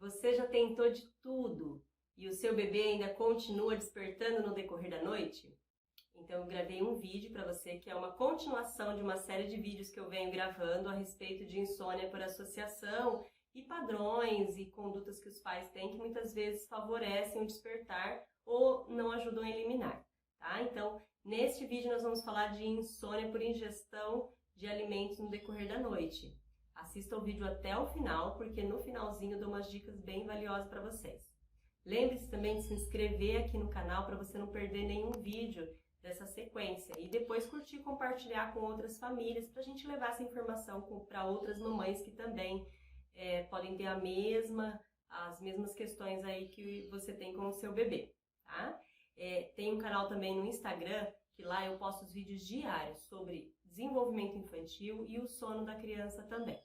Você já tentou de tudo e o seu bebê ainda continua despertando no decorrer da noite? Então eu gravei um vídeo para você que é uma continuação de uma série de vídeos que eu venho gravando a respeito de insônia por associação e padrões e condutas que os pais têm que muitas vezes favorecem o despertar ou não ajudam a eliminar, tá? Então, neste vídeo nós vamos falar de insônia por ingestão de alimentos no decorrer da noite. Assista o vídeo até o final, porque no finalzinho eu dou umas dicas bem valiosas para vocês. Lembre-se também de se inscrever aqui no canal para você não perder nenhum vídeo dessa sequência e depois curtir e compartilhar com outras famílias para a gente levar essa informação para outras mamães que também podem ter as mesmas questões aí que você tem com o seu bebê, tá? Tem um canal também no Instagram, que lá eu posto os vídeos diários sobre desenvolvimento infantil e o sono da criança também.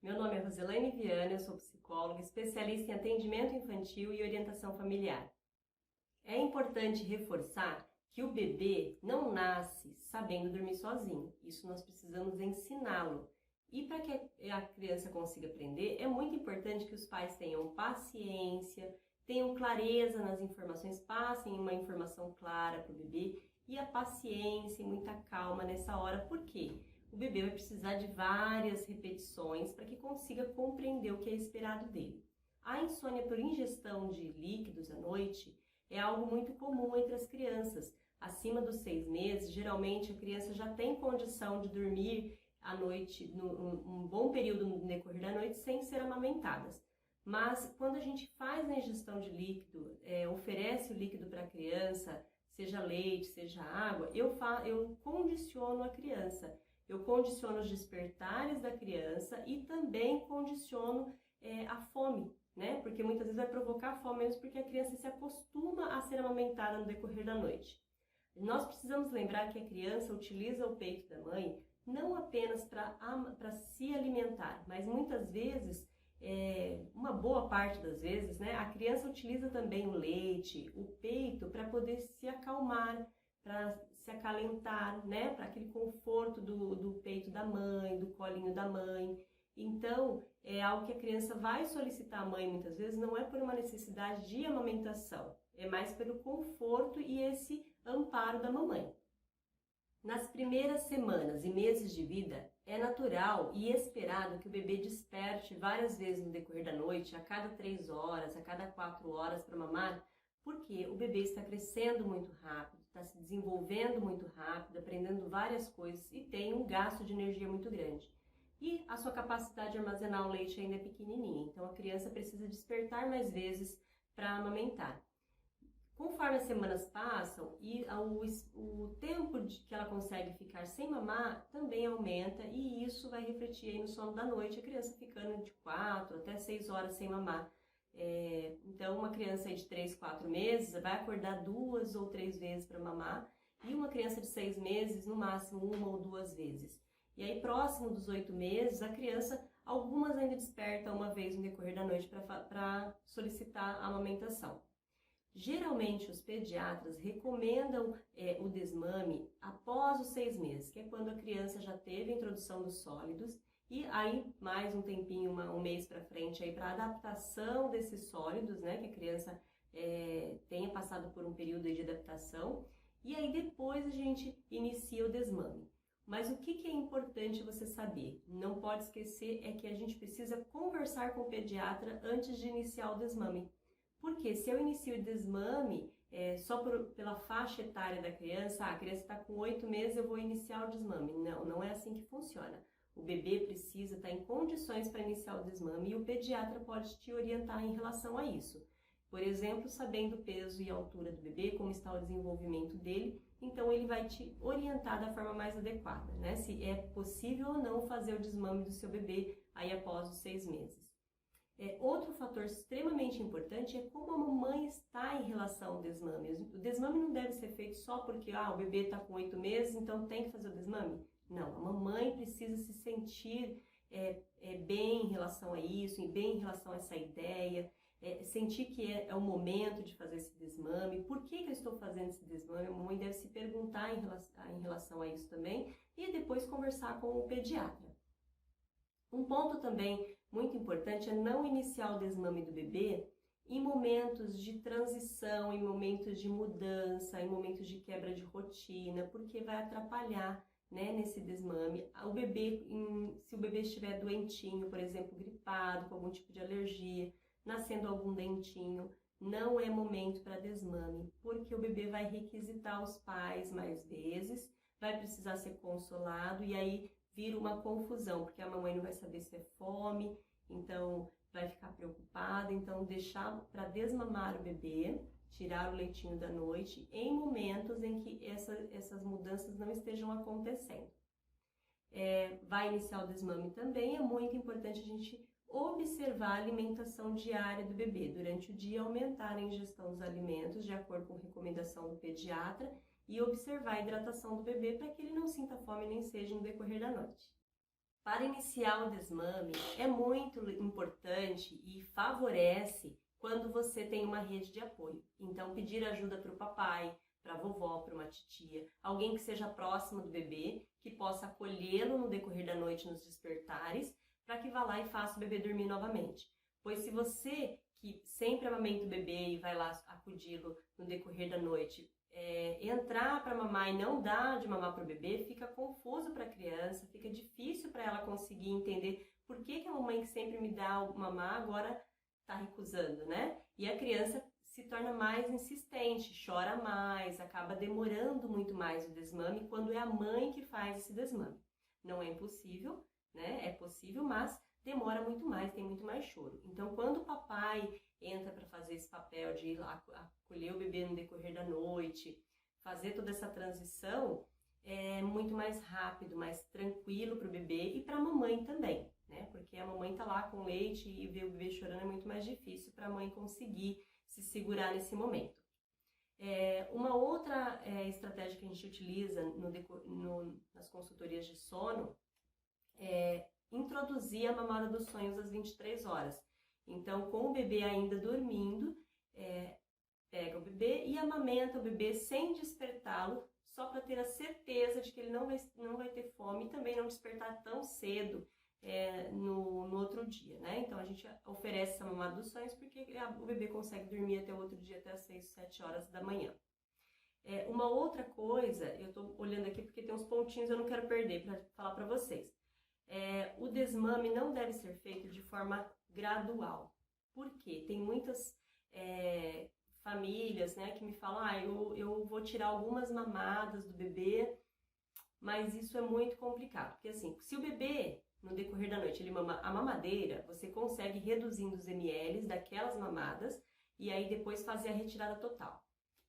Meu nome é Roselane Viana, eu sou psicóloga, especialista em atendimento infantil e orientação familiar. É importante reforçar que o bebê não nasce sabendo dormir sozinho, isso nós precisamos ensiná-lo. E para que a criança consiga aprender, é muito importante que os pais tenham paciência, tenham clareza nas informações, passem uma informação clara para o bebê e a paciência e muita calma nessa hora, porque o bebê vai precisar de várias repetições para que consiga compreender o que é esperado dele. A insônia por ingestão de líquidos à noite é algo muito comum entre as crianças. Acima dos 6 meses, geralmente a criança já tem condição de dormir à noite, um bom período no decorrer da noite, sem ser amamentadas. Mas quando a gente faz a ingestão de líquido, oferece o líquido para a criança, seja leite, seja água, eu condiciono a criança. Eu condiciono os despertares da criança e também condiciono a fome, né? Porque muitas vezes vai provocar fome mesmo porque a criança se acostuma a ser amamentada no decorrer da noite. Nós precisamos lembrar que a criança utiliza o peito da mãe não apenas para se alimentar, mas muitas vezes, uma boa parte das vezes, né, a criança utiliza também o leite, o peito, para poder se acalmar, para se acalentar, né, para aquele conforto do peito da mãe, do colinho da mãe. Então, é algo que a criança vai solicitar à mãe muitas vezes, não é por uma necessidade de amamentação, é mais pelo conforto e esse amparo da mamãe. Nas primeiras semanas e meses de vida, é natural e esperado que o bebê desperte várias vezes no decorrer da noite, a cada 3 horas, a cada 4 horas para mamar, porque o bebê está crescendo muito rápido, está se desenvolvendo muito rápido, aprendendo várias coisas e tem um gasto de energia muito grande. E a sua capacidade de armazenar o leite ainda é pequenininha, então a criança precisa despertar mais vezes para amamentar. Conforme as semanas passam e o tempo que ela consegue ficar sem mamar também aumenta e isso vai refletir aí no sono da noite, a criança ficando de 4 até 6 horas sem mamar. Então uma criança aí de 3, 4 meses vai acordar 2 ou 3 vezes para mamar e uma criança de 6 meses no máximo 1 ou 2 vezes. E aí próximo dos 8 meses a criança, algumas ainda despertam uma vez no decorrer da noite para solicitar a amamentação. Geralmente os pediatras recomendam o desmame após os 6 meses, que é quando a criança já teve a introdução dos sólidos e aí mais um tempinho, um mês para frente aí para adaptação desses sólidos, né, que a criança tenha passado por um período de adaptação e aí depois a gente inicia o desmame. Mas o que é importante você saber? Não pode esquecer é que a gente precisa conversar com o pediatra antes de iniciar o desmame. Porque se eu inicio o desmame só pela faixa etária da criança, a criança está com 8 meses, eu vou iniciar o desmame. Não, não é assim que funciona. O bebê precisa estar em condições para iniciar o desmame e o pediatra pode te orientar em relação a isso. Por exemplo, sabendo o peso e a altura do bebê, como está o desenvolvimento dele, então ele vai te orientar da forma mais adequada, né? Se é possível ou não fazer o desmame do seu bebê aí após os 6 meses. Outro fator extremamente importante é como a mamãe está em relação ao desmame. O desmame não deve ser feito só porque o bebê está com 8 meses, então tem que fazer o desmame. Não, a mamãe precisa se sentir bem em relação a isso, bem em relação a essa ideia, sentir que é o momento de fazer esse desmame. Por que eu estou fazendo esse desmame? A mamãe deve se perguntar em relação a isso também e depois conversar com o pediatra. Um ponto também muito importante é não iniciar o desmame do bebê em momentos de transição, em momentos de mudança, em momentos de quebra de rotina, porque vai atrapalhar, né, nesse desmame. O bebê, se o bebê estiver doentinho, por exemplo, gripado, com algum tipo de alergia, nascendo algum dentinho, não é momento para desmame, porque o bebê vai requisitar os pais mais vezes, vai precisar ser consolado e aí vira uma confusão, porque a mamãe não vai saber se é fome, então vai ficar preocupada. Então deixar para desmamar o bebê, tirar o leitinho da noite em momentos em que essas mudanças não estejam acontecendo. Vai iniciar o desmame também, é muito importante a gente observar a alimentação diária do bebê. Durante o dia, aumentar a ingestão dos alimentos de acordo com a recomendação do pediatra e observar a hidratação do bebê para que ele não sinta fome nem seja no decorrer da noite. Para iniciar o desmame, é muito importante e favorece quando você tem uma rede de apoio. Então, pedir ajuda para o papai, para a vovó, para uma titia, alguém que seja próximo do bebê, que possa acolhê-lo no decorrer da noite nos despertares, para que vá lá e faça o bebê dormir novamente. Pois se você, que sempre amamenta o bebê e vai lá acudi-lo no decorrer da noite, entrar para mamar e não dar de mamar para o bebê, fica confuso para a criança, fica difícil para ela conseguir entender por que a mamãe que sempre me dá o mamar agora está recusando, né? E a criança se torna mais insistente, chora mais, acaba demorando muito mais o desmame quando é a mãe que faz esse desmame. Não é impossível, né? É possível, mas demora muito mais, tem muito mais choro. Então, quando o papai entra para fazer esse papel de ir lá acolher o bebê no decorrer da noite, fazer toda essa transição, é muito mais rápido, mais tranquilo para o bebê e para a mamãe também, né? Porque a mamãe tá lá com leite e ver o bebê chorando é muito mais difícil para a mãe conseguir se segurar nesse momento. Uma outra estratégia que a gente utiliza nas consultorias de sono é introduzir a mamada dos sonhos às 23 horas. Então, com o bebê ainda dormindo, pega o bebê e amamenta o bebê sem despertá-lo, só para ter a certeza de que ele não vai ter fome e também não despertar tão cedo no outro dia, né? Então, a gente oferece essa mamada dos sonhos porque o bebê consegue dormir até o outro dia, até as 6, 7 horas da manhã. Uma outra coisa, eu estou olhando aqui porque tem uns pontinhos eu não quero perder para falar para vocês. O desmame não deve ser feito de forma gradual. Por quê? Tem muitas famílias, né, que me falam, eu vou tirar algumas mamadas do bebê, mas isso é muito complicado. Porque assim, se o bebê, no decorrer da noite, ele mama a mamadeira, você consegue reduzindo os ml daquelas mamadas e aí depois fazer a retirada total.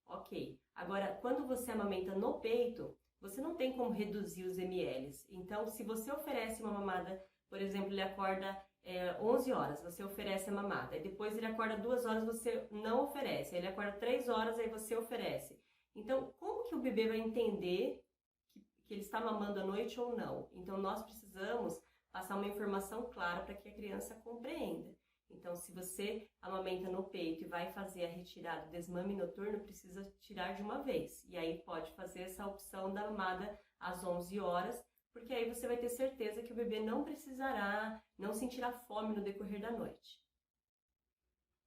Ok. Agora, quando você amamenta no peito, você não tem como reduzir os ml. Então, se você oferece uma mamada, por exemplo, ele acorda 11 horas, você oferece a mamada. E depois ele acorda 2 horas, você não oferece. Aí ele acorda 3 horas, aí você oferece. Então, como que o bebê vai entender que ele está mamando à noite ou não? Então, nós precisamos passar uma informação clara para que a criança compreenda. Então, se você amamenta no peito e vai fazer a retirada do desmame noturno, precisa tirar de uma vez. E aí pode fazer essa opção da mamada às 11 horas, porque aí você vai ter certeza que o bebê não precisará, não sentirá fome no decorrer da noite.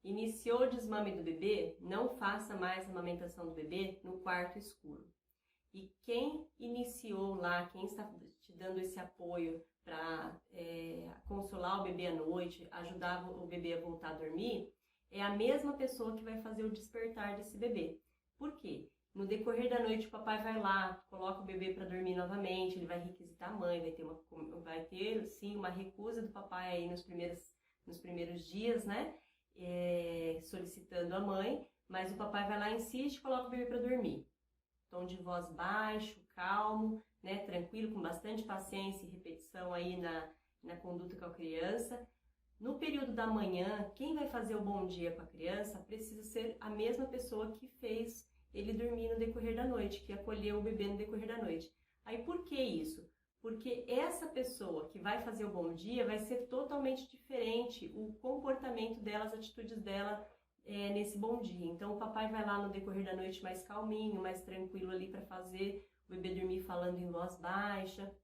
Iniciou o desmame do bebê, não faça mais a amamentação do bebê no quarto escuro. E quem iniciou lá, quem está te dando esse apoio para consolar o bebê à noite, ajudar o bebê a voltar a dormir, é a mesma pessoa que vai fazer o despertar desse bebê. Por quê? No decorrer da noite o papai vai lá, coloca o bebê para dormir novamente, ele vai requisitar a mãe, vai ter sim uma recusa do papai aí nos primeiros dias, né? Solicitando a mãe, mas o papai vai lá, insiste e coloca o bebê para dormir. Tom de voz baixo, calmo, né, tranquilo, com bastante paciência e repetição aí na conduta com a criança. No período da manhã, quem vai fazer o bom dia com a criança precisa ser a mesma pessoa que fez ele dormir no decorrer da noite, que acolheu o bebê no decorrer da noite. Aí por que isso? Porque essa pessoa que vai fazer o bom dia vai ser totalmente diferente o comportamento dela, as atitudes dela nesse bom dia. Então o papai vai lá no decorrer da noite mais calminho, mais tranquilo ali para fazer o bebê dormir falando em voz baixa.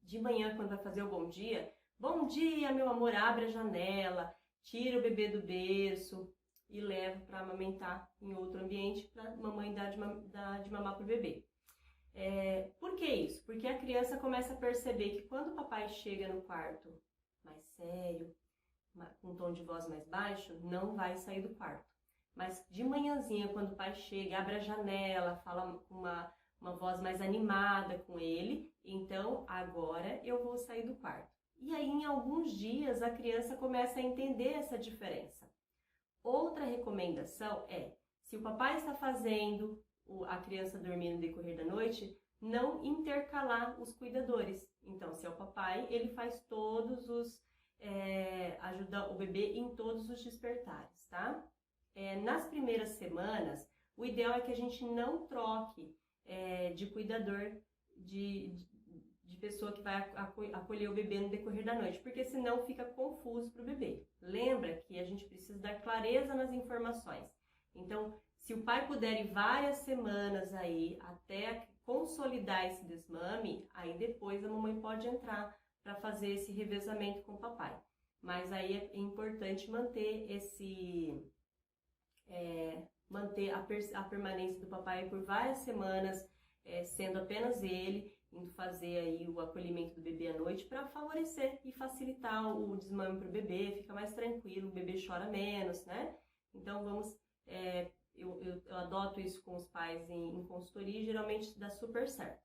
De manhã, quando vai fazer o bom dia, Bom dia, meu amor, abre a janela, tira o bebê do berço e leva para amamentar em outro ambiente para a mamãe dar de mamar para o bebê. Por que isso? Porque a criança começa a perceber que quando o papai chega no quarto mais sério, com um tom de voz mais baixo, não vai sair do quarto. Mas de manhãzinha, quando o pai chega, abre a janela, fala com uma voz mais animada com ele, então agora eu vou sair do quarto. E aí, em alguns dias, a criança começa a entender essa diferença. Outra recomendação é, se o papai está fazendo a criança dormir no decorrer da noite, não intercalar os cuidadores. Então, se é o papai, ele faz ajuda o bebê em todos os despertares, tá? Nas primeiras semanas, o ideal é que a gente não troque de cuidador, de pessoa que vai acolher o bebê no decorrer da noite, porque senão fica confuso para o bebê. Lembra que a gente precisa dar clareza nas informações. Então, se o pai puder ir várias semanas aí até consolidar esse desmame, aí depois a mamãe pode entrar para fazer esse revezamento com o papai. Mas aí é importante manter manter a permanência do papai por várias semanas, sendo apenas ele, indo fazer aí o acolhimento do bebê à noite para favorecer e facilitar o desmame para o bebê, fica mais tranquilo, o bebê chora menos, né? Então eu adoto isso com os pais em consultoria e geralmente dá super certo.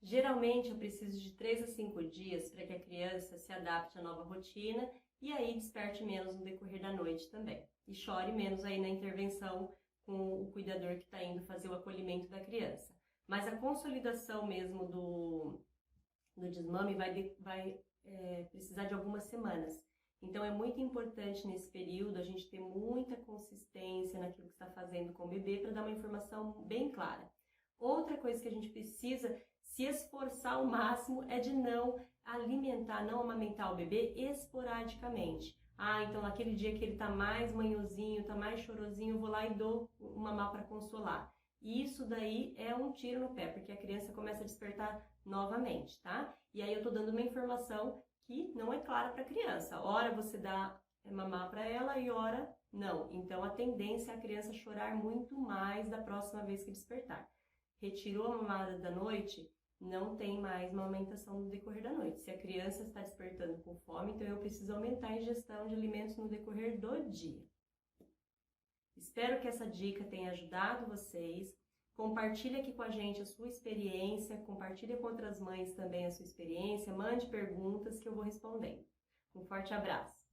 Geralmente eu preciso de 3 a 5 dias para que a criança se adapte à nova rotina e aí desperte menos no decorrer da noite também. E chore menos aí na intervenção com o cuidador que está indo fazer o acolhimento da criança. Mas a consolidação mesmo do desmame vai precisar de algumas semanas. Então é muito importante nesse período a gente ter muita consistência naquilo que está fazendo com o bebê para dar uma informação bem clara. Outra coisa que a gente precisa se esforçar ao máximo é de não alimentar, não amamentar o bebê esporadicamente. Então naquele dia que ele tá mais manhozinho, tá mais chorosinho, eu vou lá e dou um mamar para consolar. E isso daí é um tiro no pé, porque a criança começa a despertar novamente, tá? E aí eu tô dando uma informação que não é clara para a criança. Ora você dá mamar para ela e ora não. Então a tendência é a criança chorar muito mais da próxima vez que despertar. Retirou a mamada da noite, não tem mais uma amamentação no decorrer da noite. Se a criança está despertando com fome, então eu preciso aumentar a ingestão de alimentos no decorrer do dia. Espero que essa dica tenha ajudado vocês. Compartilhe aqui com a gente a sua experiência, compartilhe com outras mães também a sua experiência, mande perguntas que eu vou respondendo. Um forte abraço!